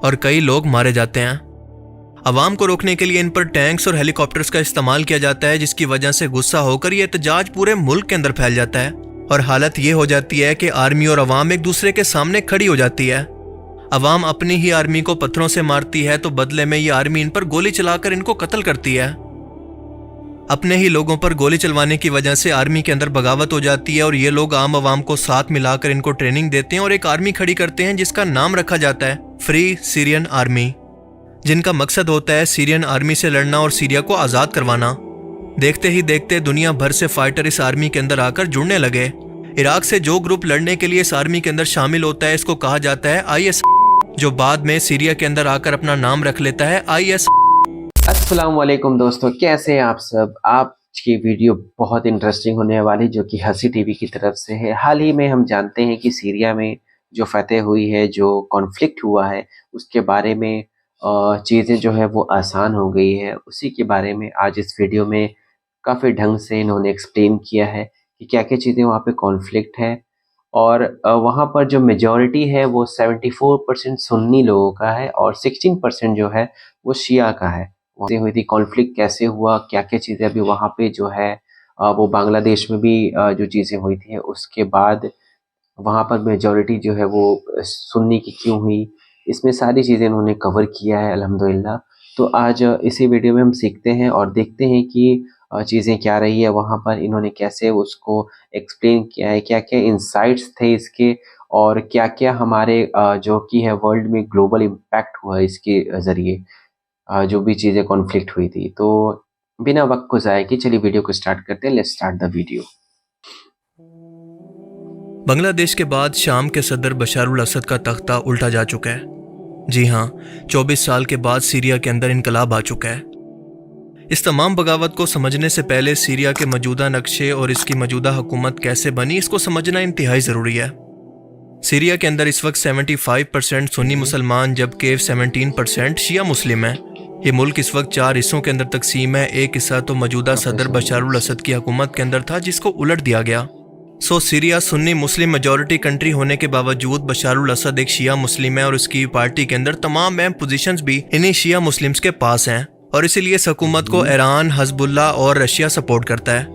और कई लोग मारे जाते हैं। अवाम को रोकने के लिए इन पर टैंक्स और हेलीकॉप्टर्स का इस्तेमाल किया जाता है, जिसकी वजह से गुस्सा होकर यह एहतजाज पूरे मुल्क के अंदर फैल जाता है और हालत ये हो जाती है कि आर्मी और अवाम एक दूसरे के सामने खड़ी हो जाती है। अवाम अपनी ही आर्मी को पत्थरों से मारती है तो बदले में ये आर्मी इन पर गोली चलाकर इनको कत्ल करती है। अपने ही लोगों पर गोली चलवाने की वजह से आर्मी के अंदर बगावत हो जाती है और ये लोग आम अवाम को साथ मिलाकर इनको ट्रेनिंग देते हैं और एक आर्मी खड़ी करते हैं जिसका नाम रखा जाता है फ्री सीरियन आर्मी, जिनका मकसद होता है सीरियन आर्मी से लड़ना और सीरिया को आज़ाद करवाना। देखते ही देखते दुनिया भर से फाइटर इस आर्मी के अंदर आकर जुड़ने लगे। इराक से जो ग्रुप लड़ने के लिए इस आर्मी के अंदर शामिल होता है इसको कहा जाता है IS, जो बाद में सीरिया के अंदर आकर अपना नाम रख लेता है IS। अस्सलाम वालेकुम दोस्तों, कैसे हैं आप सब। आज की वीडियो बहुत इंटरेस्टिंग होने वाली जो कि हंसी टीवी की तरफ से है। हाल ही में हम जानते हैं कि सीरिया में जो फतह हुई है, जो कॉन्फ्लिक्ट हुआ है, उसके बारे में चीज़ें जो है वो आसान हो गई है। उसी के बारे में आज इस वीडियो में काफ़ी ढंग से इन्होंने एक्सप्लेन किया है कि क्या क्या चीज़ें वहाँ पे कॉन्फ्लिक्ट है और वहाँ पर जो मेजॉरिटी है वो 74% सुन्नी लोगों का है और 16% जो है वो शिया का है। वहाँ हुई थी कॉन्फ्लिक्ट कैसे हुआ, क्या क्या चीज़ें अभी वहाँ पे जो है वो बांग्लादेश में भी जो चीज़ें हुई थी उसके बाद वहाँ पर मेजॉरिटी जो है वो सुन्नी की क्यों हुई, इसमें सारी चीज़ें इन्होंने कवर किया है अल्हम्दुलिल्लाह। तो आज इसी वीडियो में हम सीखते हैं और देखते हैं कि चीज़ें क्या रही है वहाँ पर, इन्होंने कैसे उसको एक्सप्लेन किया है, क्या क्या इंसाइट्स थे इसके और क्या क्या हमारे जो कि है वर्ल्ड में ग्लोबल इम्पैक्ट हुआ इसके ज़रिए जो भी चीज़ें कॉन्फ्लिक्ट हुई थी। तो बिना वक्त को ज़ाया किए चलिए वीडियो को स्टार्ट करते हैं। Let's start the video. Bangladesh के बाद शाम के सदर बशारुल असद का तख्ता उल्टा जा चुका है। जी हाँ, 24 साल के बाद सीरिया के अंदर इनकलाब आ चुका है। इस तमाम बगावत को समझने से पहले सीरिया के मौजूदा नक्शे और इसकी मौजूदा हुकूमत कैसे बनी इसको समझना इंतहाई ज़रूरी है। सीरिया के अंदर इस वक्त 75% सुन्नी मुसलमान जबकि 17% शिया मुस्लिम है। ये मुल्क इस वक्त 4 हिस्सों के अंदर तकसीम है। एक हिस्सा तो मौजूदा सदर बशारुल असद की हुकूमत के अंदर था जिसको उलट दिया गया। Syria Sunni Muslim majority country होने के बावजूद बशारुल असद एक शिया मुस्लिम है और उसकी पार्टी के अंदर तमाम अहम पोजीशंस भी इन्हीं शिया मुस्लिम्स के पास हैं और इसीलिए इस हुकूमत को ईरान, हिजबुल्लाह और रशिया सपोर्ट करता है।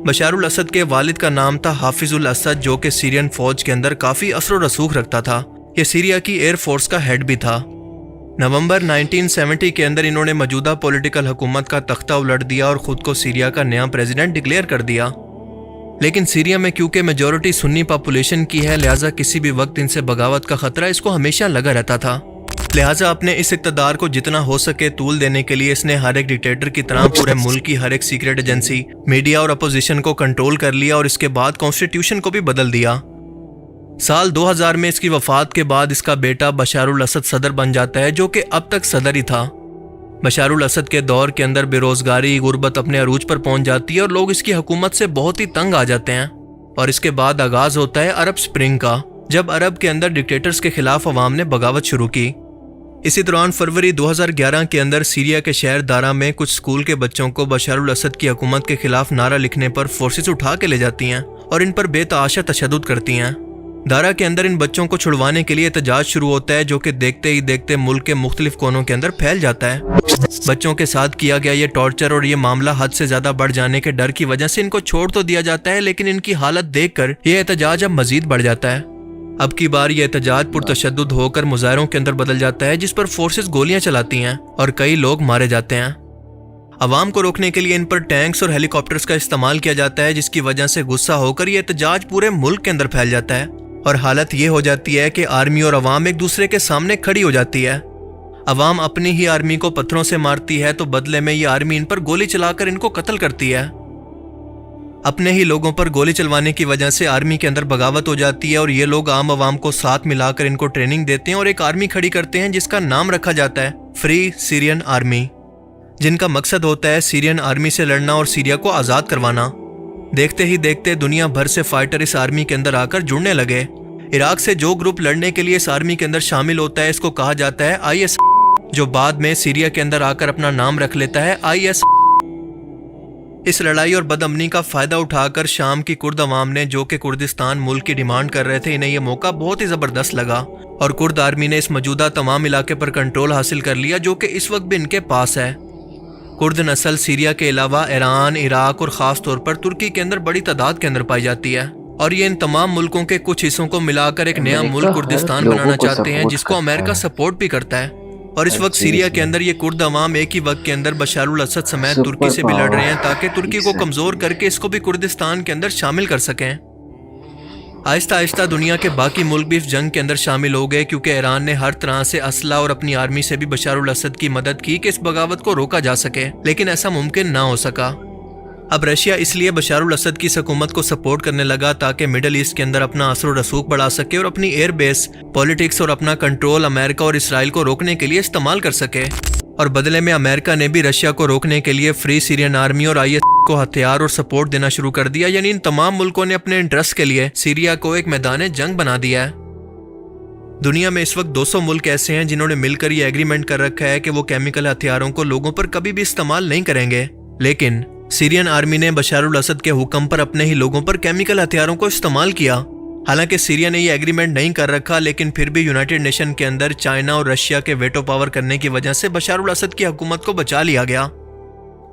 बशारुल असद के वालिद का नाम था हाफिजुल असद, जो कि सीरियन फौज के अंदर काफ़ी असर और रसूख रखता था। यह सीरिया की एयर फोर्स का हेड भी था। नवंबर 1970 के अंदर इन्होंने मौजूदा पॉलिटिकल हुकूमत का तख्ता उलट दिया और ख़ुद को सीरिया का नया प्रेसिडेंट डिक्लेयर कर दिया। लेकिन सीरिया में क्योंकि मेजॉरिटी सुन्नी पॉपुलेशन की है, लिहाजा किसी भी वक्त इनसे बगावत का खतरा इसको हमेशा लगा रहता था। लिहाजा अपने इस इक़्तिदार को जितना हो सके तूल देने के लिए इसने हर एक डिक्टेटर की तरह पूरे मुल्क की हर एक सीक्रेट एजेंसी, मीडिया और अपोजिशन को कंट्रोल कर लिया और इसके बाद कॉन्स्टिट्यूशन को भी बदल दिया। साल 2000 में इसकी वफात के बाद इसका बेटा बशारुल असद सदर बन जाता है, जो कि अब तक सदर ही था। बशारुल असद के दौर के अंदर बेरोजगारी, गुर्बत अपने अरूज पर पहुंच जाती है और लोग इसकी हुकूमत से बहुत ही तंग आ जाते हैं। और इसके बाद आगाज होता है अरब स्प्रिंग का, जब अरब के अंदर डिक्टेटर्स के खिलाफ अवाम ने बगावत शुरू की। इसी दौरान फरवरी 2011 के अंदर सीरिया के शहर दारा में कुछ स्कूल के बच्चों को बशारुल असद की हुकूमत के खिलाफ नारा लिखने पर फोर्सेस उठा के ले जाती हैं और इन पर बेतहाशा तशद्दुद करती हैं। दारा के अंदर इन बच्चों को छुड़वाने के लिए एहतजाज शुरू होता है, जो कि देखते ही देखते मुल्क के मुख्तलिफ कोनों के अंदर फैल जाता है। बच्चों के साथ किया गया ये टॉर्चर और ये मामला हद से ज्यादा बढ़ जाने के डर की वजह से इनको छोड़ तो दिया जाता है, लेकिन इनकी हालत देखकर यह एहतजाज अब मजीद बढ़ जाता है। अब की बार यह एहतजाज पुरतशद्दुद होकर मुजाहरों के अंदर बदल जाता है, जिस पर फोर्सेस गोलियां चलाती हैं और कई लोग मारे जाते हैं। अवाम को रोकने के लिए इन पर टैंक्स और हेलीकॉप्टर्स का इस्तेमाल किया जाता है, जिसकी वजह से गुस्सा होकर यह एहतजाज पूरे मुल्क के अंदर फैल जाता है और हालत ये हो जाती है कि आर्मी और अवाम एक दूसरे के सामने खड़ी हो जाती है। अवाम अपनी ही आर्मी को पत्थरों से मारती है तो बदले में ये आर्मी इन पर गोली चलाकर इनको कत्ल करती है। अपने ही लोगों पर गोली चलवाने की वजह से आर्मी के अंदर बगावत हो जाती है और ये लोग आम अवाम को साथ मिलाकर इनको ट्रेनिंग देते हैं और एक आर्मी खड़ी करते हैं जिसका नाम रखा जाता है फ्री सीरियन आर्मी, जिनका मकसद होता है सीरियन आर्मी से लड़ना और सीरिया को आज़ाद करवाना। देखते ही देखते दुनिया भर से फाइटर इस आर्मी के अंदर आकर जुड़ने लगे। इराक से जो ग्रुप लड़ने के लिए इस आर्मी के अंदर शामिल होता है इसको कहा जाता है IS, जो बाद में सीरिया के अंदर आकर अपना नाम रख लेता है IS। इस लड़ाई और बदअमनी का फायदा उठाकर शाम की कुर्द अवाम ने, जो कि कुर्दिस्तान मुल्क की डिमांड कर रहे थे, इन्हें यह मौका बहुत ही जबरदस्त लगा और कुर्द आर्मी ने इस मौजूदा तमाम इलाके पर कंट्रोल हासिल कर लिया, जो कि इस वक्त भी इनके पास है। कुर्द नस्ल सीरिया के अलावा ईरान, इराक और खास तौर पर तुर्की के अंदर बड़ी तादाद के अंदर पाई जाती है और ये इन तमाम मुल्कों के कुछ हिस्सों को मिलाकर एक नया मुल्क कुर्दिस्तान बनाना चाहते हैं, जिसको अमेरिका सपोर्ट भी करता है। और इस वक्त सीरिया के अंदर ये कुर्द अवाम एक ही वक्त के अंदर बशारुल असद समेत तुर्की से भी लड़ रहे हैं, ताकि तुर्की को कमजोर करके इसको भी कुर्दिस्तान के अंदर शामिल कर सकें। आहिस्ता आहिस्ता दुनिया के बाकी मुल्क भी इस जंग के अंदर शामिल हो गए, क्योंकि ईरान ने हर तरह से असला और अपनी आर्मी से भी बशारुल असद की मदद की कि इस बगावत को रोका जा सके, लेकिन ऐसा मुमकिन ना हो सका। अब रशिया इसलिए बशारुल असद की हुकूमत को सपोर्ट करने लगा ताकि मिडल ईस्ट के अंदर अपना असर और रसूख बढ़ा सके और अपनी एयर बेस, पॉलिटिक्स और अपना कंट्रोल अमेरिका और इसराइल को रोकने के लिए इस्तेमाल कर सके। और बदले में अमेरिका ने भी रशिया को रोकने के लिए फ्री सीरियन आर्मी और IS को हथियार और सपोर्ट देना शुरू कर दिया। यानी इन तमाम मुल्कों ने अपने इंटरेस्ट के लिए सीरिया को एक मैदान जंग बना दिया है। दुनिया में इस वक्त 200 मुल्क ऐसे हैं जिन्होंने मिलकर ये एग्रीमेंट कर रखा है कि वो केमिकल हथियारों को लोगों पर कभी भी इस्तेमाल नहीं करेंगे, लेकिन सीरियन आर्मी ने बशारुल असद के हुक्म पर अपने ही लोगों पर केमिकल हथियारों को इस्तेमाल किया। हालांकि सीरिया ने ये एग्रीमेंट नहीं कर रखा, लेकिन फिर भी यूनाइटेड नेशन के अंदर चाइना और रशिया के वेटो पावर करने की वजह से बशारुल असद की हुकूमत को बचा लिया गया।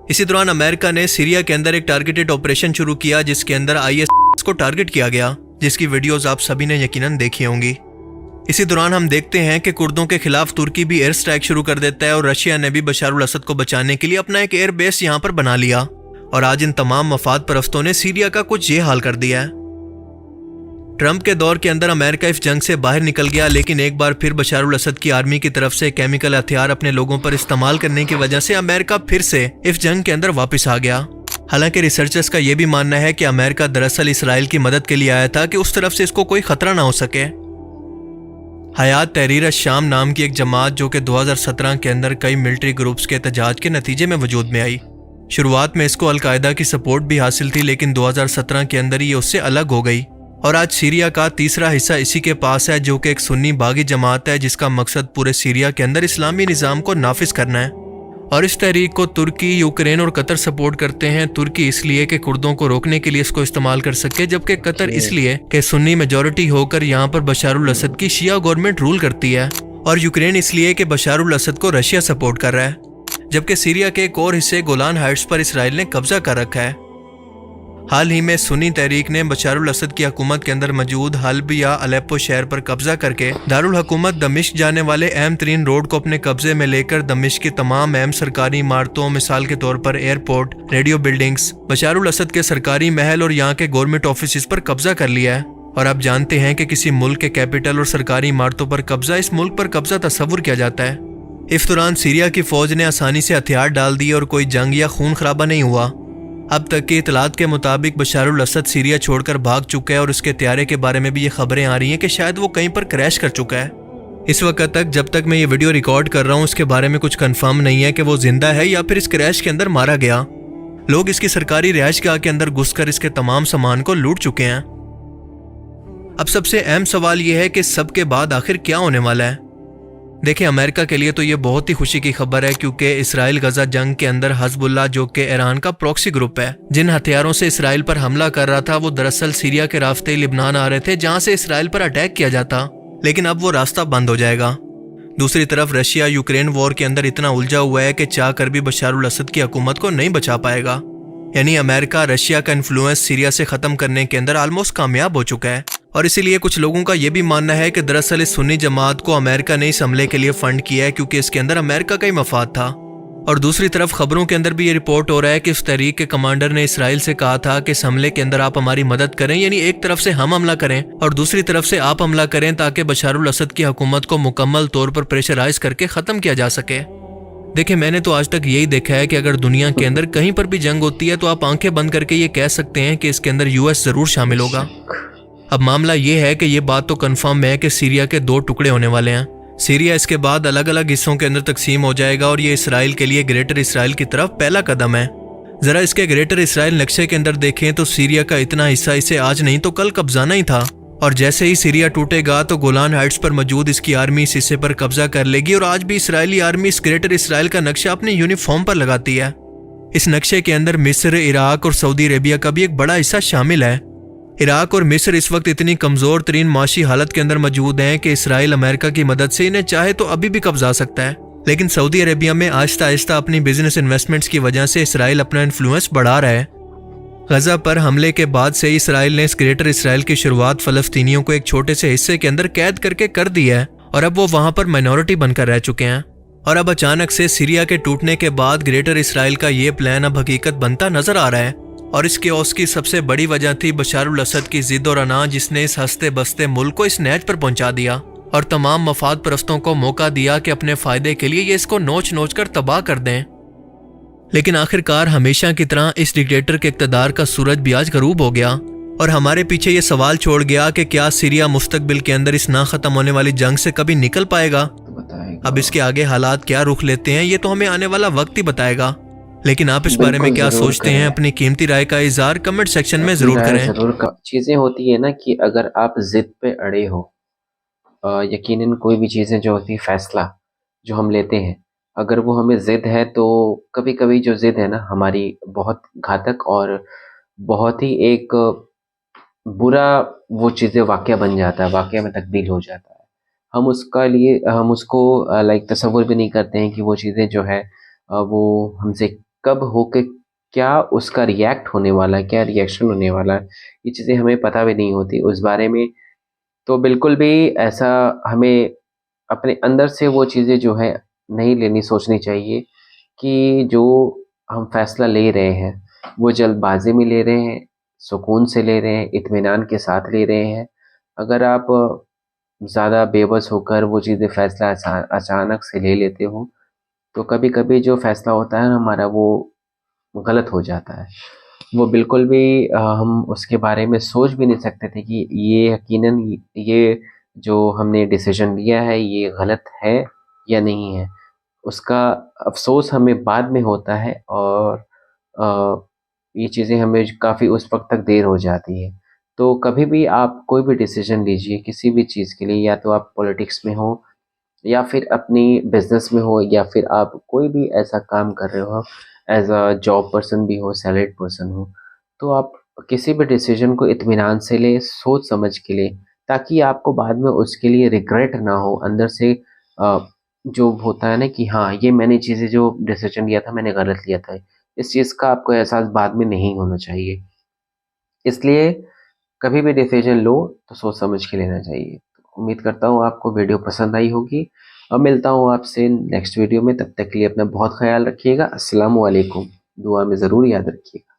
इसी दौरान अमेरिका ने सीरिया के अंदर एक टारगेटेड ऑपरेशन शुरू किया, जिसके अंदर IS को टारगेट किया गया, जिसकी वीडियोस आप सभी ने यकीनन देखी होंगी। इसी दौरान हम देखते हैं कि कुर्दों के खिलाफ तुर्की भी एयर स्ट्राइक शुरू कर देता है और रशिया ने भी बशारुल असद को बचाने के लिए अपना एक एयर बेस यहाँ पर बना लिया। और आज इन तमाम मफाद परस्तों ने सीरिया का कुछ ये हाल कर दिया है। ट्रंप के दौर के अंदर अमेरिका इस जंग से बाहर निकल गया, लेकिन एक बार फिर बशारुल असद की आर्मी की तरफ से केमिकल हथियार अपने लोगों पर इस्तेमाल करने की वजह से अमेरिका फिर से इस जंग के अंदर वापस आ गया। हालांकि रिसर्चर्स का यह भी मानना है कि अमेरिका दरअसल इसराइल की मदद के लिए आया था कि उस तरफ से इसको कोई खतरा ना हो सके। हयात तहरीर शाम नाम की एक जमात, जो कि 2017 के अंदर कई मिलिट्री ग्रुप्स के एहतजाज के नतीजे में वजूद में आई। शुरुआत में इसको अलकायदा की सपोर्ट भी हासिल थी, लेकिन 2017 के अंदर ये उससे अलग हो गई और आज सीरिया का तीसरा हिस्सा इसी के पास है, जो कि एक सुन्नी बागी जमात है, जिसका मकसद पूरे सीरिया के अंदर इस्लामी निज़ाम को नाफिज करना है। और इस तहरीक को तुर्की, यूक्रेन और कतर सपोर्ट करते हैं। तुर्की इसलिए कि कुर्दों को रोकने के लिए इसको इस्तेमाल कर सके, जबकि कतर इसलिए कि सुन्नी मेजॉरिटी होकर यहाँ पर बशारुल असद की शिया गवर्नमेंट रूल करती है, और यूक्रेन इसलिए कि बशारुल असद को रशिया सपोर्ट कर रहा है, जबकि सीरिया के एक और हिस्से गोलान हाइट्स पर इसराइल ने कब्जा कर रखा है। हाल ही में सुन्नी तहरीक ने बशारुल असद की हुकूमत के अंदर मौजूद हल्ब या अलेप्पो शहर पर कब्जा करके दारुल हुकूमत दमिश्क जाने वाले अहम तरीन रोड को अपने कब्जे में लेकर दमिश्क की तमाम अहम सरकारी इमारतों, मिसाल के तौर पर एयरपोर्ट, रेडियो बिल्डिंग्स, बशारुल असद के सरकारी महल और यहाँ के गवर्नमेंट ऑफिस पर कब्जा कर लिया है। और आप जानते हैं कि किसी मुल्क के कैपिटल और सरकारी इमारतों पर कब्जा, इस मुल्क पर कब्जा तस्वुर किया जाता है। इस दौरान सीरिया की फौज ने आसानी से हथियार डाल दिए और कोई जंग या खून खराबा नहीं हुआ। अब तक की इतलात के मुताबिक बशारुल असद सीरिया छोड़कर भाग चुका है और उसके त्यारे के बारे में भी ये खबरें आ रही हैं कि शायद वो कहीं पर क्रैश कर चुका है। इस वक्त तक जब तक मैं ये वीडियो रिकॉर्ड कर रहा हूँ, उसके बारे में कुछ कंफर्म नहीं है कि वो जिंदा है या फिर इस क्रैश के अंदर मारा गया। लोग इसकी सरकारी रिहाइशगाह के अंदर घुसकर इसके तमाम सामान को लूट चुके हैं। अब सबसे अहम सवाल यह है कि सबके बाद आखिर क्या होने वाला है। देखिए, अमेरिका के लिए तो ये बहुत ही खुशी की खबर है, क्योंकि इसराइल गजा जंग के अंदर हजबुल्लाह, जो कि ईरान का प्रॉक्सी ग्रुप है, जिन हथियारों से इसराइल पर हमला कर रहा था, वो दरअसल सीरिया के रास्ते लिबनान आ रहे थे, जहां से इसराइल पर अटैक किया जाता, लेकिन अब वो रास्ता बंद हो जाएगा। दूसरी तरफ रशिया यूक्रेन वॉर के अंदर इतना उलझा हुआ है कि चाह कर भी बशारुल असद की हुकूमत को नहीं बचा पाएगा। यानी अमेरिका रशिया का इन्फ्लुएंस सीरिया से खत्म करने के अंदर ऑलमोस्ट कामयाब हो चुका है। और इसीलिए कुछ लोगों का यह भी मानना है कि दरअसल इस सुन्नी जमात को अमेरिका ने इस हमले के लिए फंड किया है, क्योंकि इसके अंदर अमेरिका का ही मफाद था। और दूसरी तरफ खबरों के अंदर भी ये रिपोर्ट हो रहा है कि इस तहरीक के कमांडर ने इसराइल से कहा था कि इस हमले के अंदर आप हमारी मदद करें, यानी एक तरफ से हम हमला करें और दूसरी तरफ से आप हमला करें, ताकि बशारुल असद की हुकूमत को मुकम्मल तौर पर प्रेशराइज करके ख़त्म किया जा सके। देखिए, मैंने तो आज तक यही देखा है कि अगर दुनिया के अंदर कहीं पर भी जंग होती है तो आप आंखें बंद करके ये कह सकते हैं कि इसके अंदर US ज़रूर शामिल होगा। अब मामला ये है कि ये बात तो कंफर्म है कि सीरिया के 2 टुकड़े होने वाले हैं। सीरिया इसके बाद अलग अलग हिस्सों के अंदर तकसीम हो जाएगा और ये इसराइल के लिए ग्रेटर इसराइल की तरफ पहला कदम है। ज़रा इसके ग्रेटर इसराइल नक्शे के अंदर देखें तो सीरिया का इतना हिस्सा इसे आज नहीं तो कल कब्जाना ही था, और जैसे ही सीरिया टूटेगा तो गोलान हाइट्स पर मौजूद इसकी आर्मी इस हिस्से पर कब्जा कर लेगी। और आज भी इसराइली आर्मी इस ग्रेटर इसराइल का नक्शा अपने यूनिफॉर्म पर लगाती है। इस नक्शे के अंदर मिस्र, इराक और सऊदी अरेबिया का भी एक बड़ा हिस्सा शामिल है। इराक और मिस्र इस वक्त इतनी कमजोर तरीन माशी हालत के अंदर मौजूद हैं कि इसराइल अमेरिका की मदद से इन्हें चाहे तो अभी भी कब्जा सकता है। लेकिन सऊदी अरेबिया में आहिस्ता आहिस्ता अपनी बिजनेस इन्वेस्टमेंट्स की वजह से इसराइल अपना इन्फ्लुएंस बढ़ा रहा है। गजा पर हमले के बाद से इसराइल ने इस ग्रेटर इसराइल की शुरुआत फलस्तीनियों को एक छोटे से हिस्से के अंदर कैद करके कर दी है और अब वो वहां पर माइनॉरिटी बनकर रह चुके हैं। और अब अचानक से सीरिया के टूटने के बाद ग्रेटर इसराइल का ये प्लान अब हकीकत बनता नजर आ रहा है। और इस केओस की सबसे बड़ी वजह थी बशारुल असद की जिद और अना, जिसने इस हंसते बसते मुल्क को इस नहज पर पहुंचा दिया और तमाम मफाद परस्तों को मौका दिया कि अपने फायदे के लिए ये इसको नोच नोच कर तबाह कर दें। लेकिन आखिरकार हमेशा की तरह इस डिक्टेटर के इक़्तिदार का सूरज भी आज गरूब हो गया और हमारे पीछे ये सवाल छोड़ गया कि क्या सीरिया मुस्तकबिल के अंदर इस ना खत्म होने वाली जंग से कभी निकल पाएगा। अब इसके आगे हालात क्या रुख लेते हैं ये तो हमें आने वाला वक्त ही बताएगा। लेकिन आप इस बारे में क्या सोचते हैं? अपनी कीमती राय का इज़हार कमेंट सेक्शन में जरूर करें। चीजें होती है ना कि अगर आप जिद पे अड़े हो, यकीनन कोई भी चीजें जो होती है, फैसला जो हम लेते हैं, अगर वो हमें जिद है तो कभी कभी जो जिद है ना हमारी बहुत घातक और बहुत ही एक बुरा वो चीज़ें वाक़या बन जाता है, वाक़या में तब्दील हो जाता है। हम उसको लाइक तसव्वुर भी नहीं करते हैं कि वो चीज़ें जो है वो हमसे कब होके क्या उसका रिएक्ट होने वाला है, क्या रिएक्शन होने वाला है, ये चीज़ें हमें पता भी नहीं होती उस बारे में। तो बिल्कुल भी ऐसा हमें अपने अंदर से वो चीज़ें जो है नहीं लेनी, सोचनी चाहिए कि जो हम फैसला ले रहे हैं वो जल्दबाजी में ले रहे हैं, सुकून से ले रहे हैं, इत्मीनान के साथ ले रहे हैं। अगर आप ज़्यादा बेबस होकर वो चीज़ें फैसला अचानक से ले लेते हो तो कभी कभी जो फैसला होता है ना हमारा वो गलत हो जाता है। वो बिल्कुल भी हम उसके बारे में सोच भी नहीं सकते थे कि ये यकीनन ये जो हमने डिसीजन लिया है ये गलत है या नहीं है। उसका अफ़सोस हमें बाद में होता है और ये चीज़ें हमें काफ़ी उस वक़्त तक देर हो जाती है। तो कभी भी आप कोई भी डिसीजन लीजिए किसी भी चीज़ के लिए, या तो आप पॉलिटिक्स में हो या फिर अपनी बिज़नेस में हो या फिर आप कोई भी ऐसा काम कर रहे हो, एज़ अ जॉब पर्सन भी हो, सैलरीड पर्सन हो, तो आप किसी भी डिसीजन को इत्मीनान से लें, सोच समझ के लें, ताकि आपको बाद में उसके लिए रिग्रेट ना हो अंदर से। जो होता है ना कि हाँ, ये मैंने चीज़ें जो डिसीजन लिया था मैंने गलत लिया था, इस चीज़ का आपको एहसास बाद में नहीं होना चाहिए। इसलिए कभी भी डिसीजन लो तो सोच समझ के लेना चाहिए। तो उम्मीद करता हूँ आपको वीडियो पसंद आई होगी और मिलता हूँ आपसे नेक्स्ट वीडियो में। तब तक के लिए अपना बहुत ख्याल रखिएगा। अस्सलामु अलैकुम। दुआ में ज़रूर याद रखिएगा।